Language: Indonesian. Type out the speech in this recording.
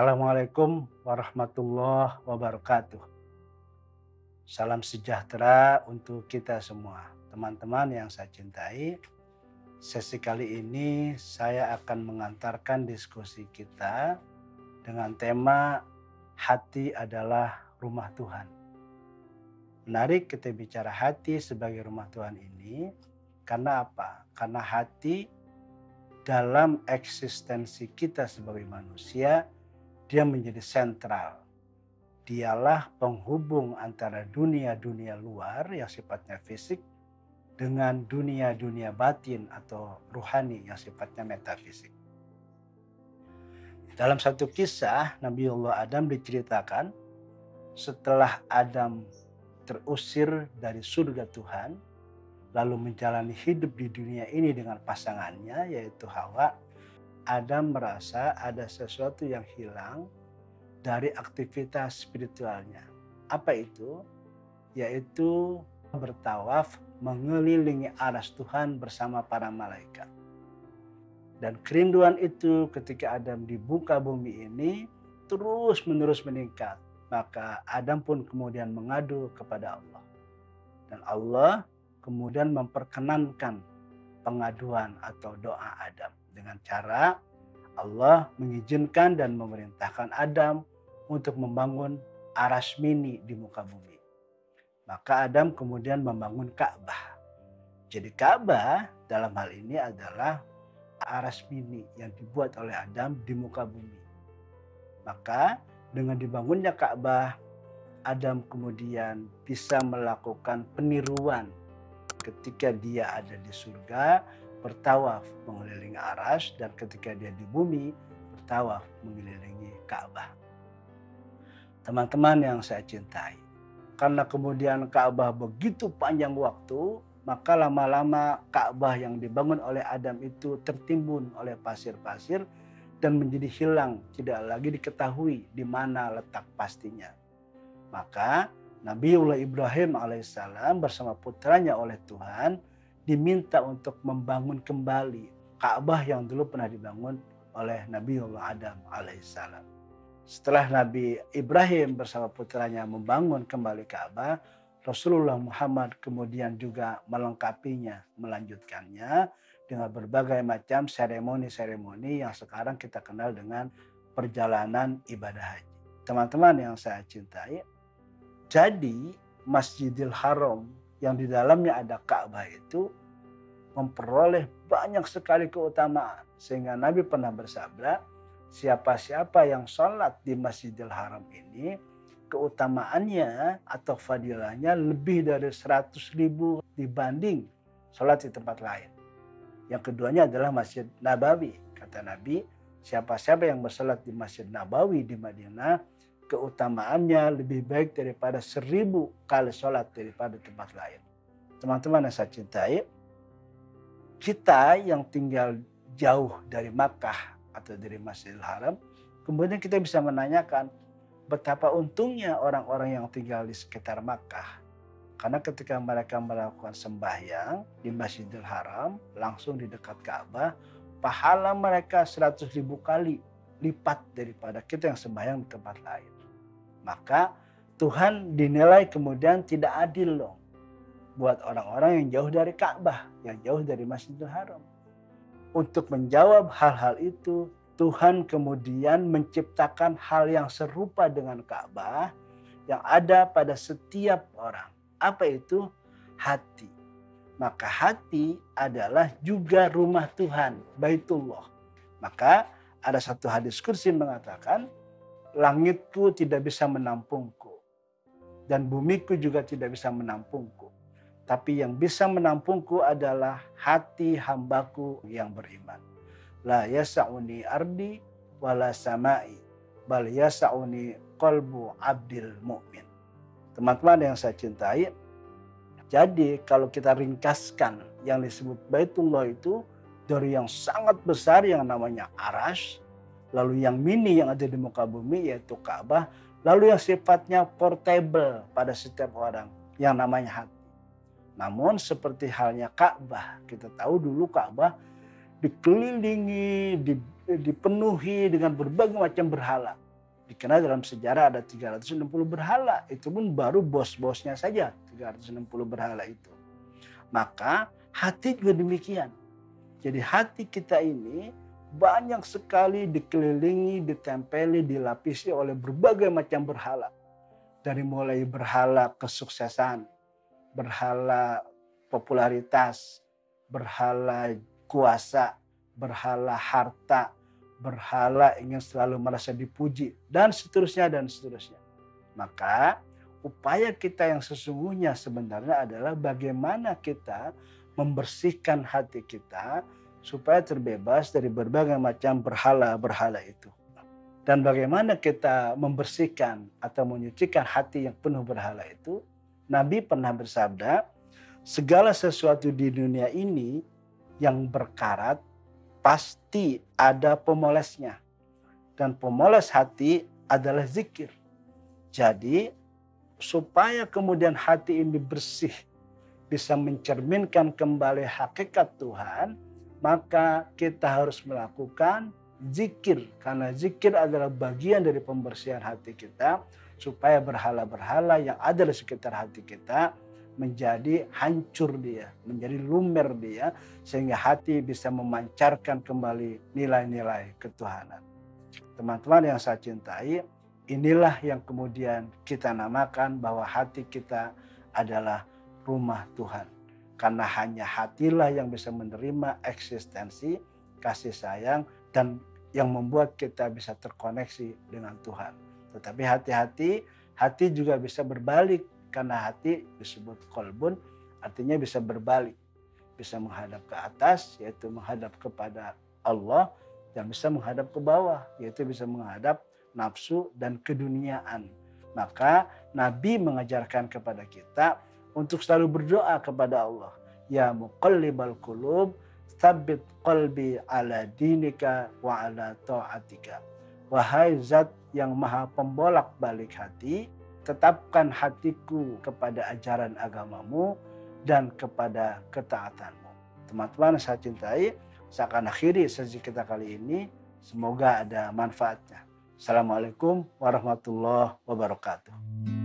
Assalamualaikum warahmatullahi wabarakatuh. Salam sejahtera untuk kita semua. Teman-teman yang saya cintai, sesi kali ini saya akan mengantarkan diskusi kita dengan tema hati adalah rumah Tuhan. Menarik kita bicara hati sebagai rumah Tuhan ini karena apa? Karena hati dalam eksistensi kita sebagai manusia, dia menjadi sentral. Dialah penghubung antara dunia-dunia luar yang sifatnya fisik dengan dunia-dunia batin atau ruhani yang sifatnya metafisik. Dalam satu kisah, Nabiullah Adam diceritakan setelah Adam terusir dari surga Tuhan, lalu menjalani hidup di dunia ini dengan pasangannya yaitu Hawa, Adam merasa ada sesuatu yang hilang dari aktivitas spiritualnya. Apa itu? Yaitu bertawaf mengelilingi arsy Tuhan bersama para malaikat. Dan kerinduan itu ketika Adam di muka bumi ini terus-menerus meningkat. Maka Adam pun kemudian mengadu kepada Allah. Dan Allah kemudian memperkenankan pengaduan atau doa Adam dengan cara Allah mengizinkan dan memerintahkan Adam untuk membangun arasmini di muka bumi. Maka Adam kemudian membangun Ka'bah. Jadi Ka'bah dalam hal ini adalah arasmini yang dibuat oleh Adam di muka bumi. Maka dengan dibangunnya Ka'bah, Adam kemudian bisa melakukan peniruan ketika dia ada di surga, bertawaf mengelilingi arsy, dan ketika dia di bumi bertawaf mengelilingi Ka'bah. Teman-teman yang saya cintai, karena kemudian Ka'bah begitu panjang waktu, maka lama-lama Ka'bah yang dibangun oleh Adam itu tertimbun oleh pasir-pasir dan menjadi hilang, tidak lagi diketahui di mana letak pastinya. Maka Nabiullah Ibrahim alaihissalam bersama putranya oleh Tuhan diminta untuk membangun kembali Ka'bah yang dulu pernah dibangun oleh Nabiullah Adam alaihissalam. Setelah Nabi Ibrahim bersama putranya membangun kembali Ka'bah, Rasulullah Muhammad kemudian juga melengkapinya, melanjutkannya dengan berbagai macam seremoni-seremoni yang sekarang kita kenal dengan perjalanan ibadah haji. Teman-teman yang saya cintai, jadi Masjidil Haram yang di dalamnya ada Ka'bah itu memperoleh banyak sekali keutamaan. Sehingga Nabi pernah bersabda, siapa-siapa yang sholat di Masjidil Haram ini, keutamaannya atau fadilahnya lebih dari 100.000 dibanding sholat di tempat lain. Yang keduanya adalah Masjid Nabawi. Kata Nabi, siapa-siapa yang bersalat di Masjid Nabawi di Madinah, keutamaannya lebih baik daripada 1000 kali sholat daripada tempat lain. Teman-teman yang saya cintai, kita yang tinggal jauh dari Makkah atau dari Masjidil Haram, kemudian kita bisa menanyakan betapa untungnya orang-orang yang tinggal di sekitar Makkah. Karena ketika mereka melakukan sembahyang di Masjidil Haram, langsung di dekat Ka'bah, pahala mereka 100.000 kali lipat daripada kita yang sembahyang di tempat lain. Maka Tuhan dinilai kemudian tidak adil loh buat orang-orang yang jauh dari Ka'bah, yang jauh dari Masjidil Haram. Untuk menjawab hal-hal itu, Tuhan kemudian menciptakan hal yang serupa dengan Ka'bah yang ada pada setiap orang. Apa itu? Hati. Maka hati adalah juga rumah Tuhan, Baitullah. Maka ada satu hadis kursi mengatakan, langitku tidak bisa menampungku dan bumiku juga tidak bisa menampungku. Tapi yang bisa menampungku adalah hati hambaku yang beriman. La yasa'uni ardi wala samai, bal yasa'uni qalbu abdil mu'min. Teman-teman yang saya cintai, jadi kalau kita ringkaskan yang disebut Baitullah itu dari yang sangat besar yang namanya arsy, lalu yang mini yang ada di muka bumi yaitu Ka'bah, lalu yang sifatnya portable pada setiap orang yang namanya hati. Namun seperti halnya Ka'bah, kita tahu dulu Ka'bah dikelilingi, dipenuhi dengan berbagai macam berhala. Dikenal dalam sejarah ada 360 berhala. Itu pun baru bos-bosnya saja 360 berhala itu. Maka hati juga demikian. Jadi hati kita ini banyak sekali dikelilingi, ditempeli, dilapisi oleh berbagai macam berhala. Dari mulai berhala kesuksesan, berhala popularitas, berhala kuasa, berhala harta, berhala ingin selalu merasa dipuji, dan seterusnya dan seterusnya. Maka upaya kita yang sesungguhnya sebenarnya adalah bagaimana kita membersihkan hati kita supaya terbebas dari berbagai macam berhala-berhala itu. Dan bagaimana kita membersihkan atau menyucikan hati yang penuh berhala itu? Nabi pernah bersabda, segala sesuatu di dunia ini yang berkarat pasti ada pemolesnya. Dan pemoles hati adalah zikir. Jadi supaya kemudian hati ini bersih, bisa mencerminkan kembali hakikat Tuhan, maka kita harus melakukan zikir. Karena zikir adalah bagian dari pembersihan hati kita, supaya berhala-berhala yang ada di sekitar hati kita menjadi hancur dia, menjadi lumer dia, sehingga hati bisa memancarkan kembali nilai-nilai ketuhanan. Teman-teman yang saya cintai, inilah yang kemudian kita namakan bahwa hati kita adalah rumah Tuhan. Karena hanya hatilah yang bisa menerima eksistensi, kasih sayang, dan yang membuat kita bisa terkoneksi dengan Tuhan. Tetapi hati-hati, hati juga bisa berbalik. Karena hati disebut kolbun, artinya bisa berbalik. Bisa menghadap ke atas, yaitu menghadap kepada Allah, dan bisa menghadap ke bawah, yaitu bisa menghadap nafsu dan keduniaan. Maka Nabi mengajarkan kepada kita untuk selalu berdoa kepada Allah. Ya muqallibal qulub, tsabbit qalbi ala dinika wa ala ta'atika. Wahai zat yang maha pembolak balik hati, tetapkan hatiku kepada ajaran agamamu dan kepada ketaatanmu. Teman-teman saya cintai, saya akan akhiri sesi kita kali ini. Semoga ada manfaatnya. Assalamualaikum warahmatullahi wabarakatuh.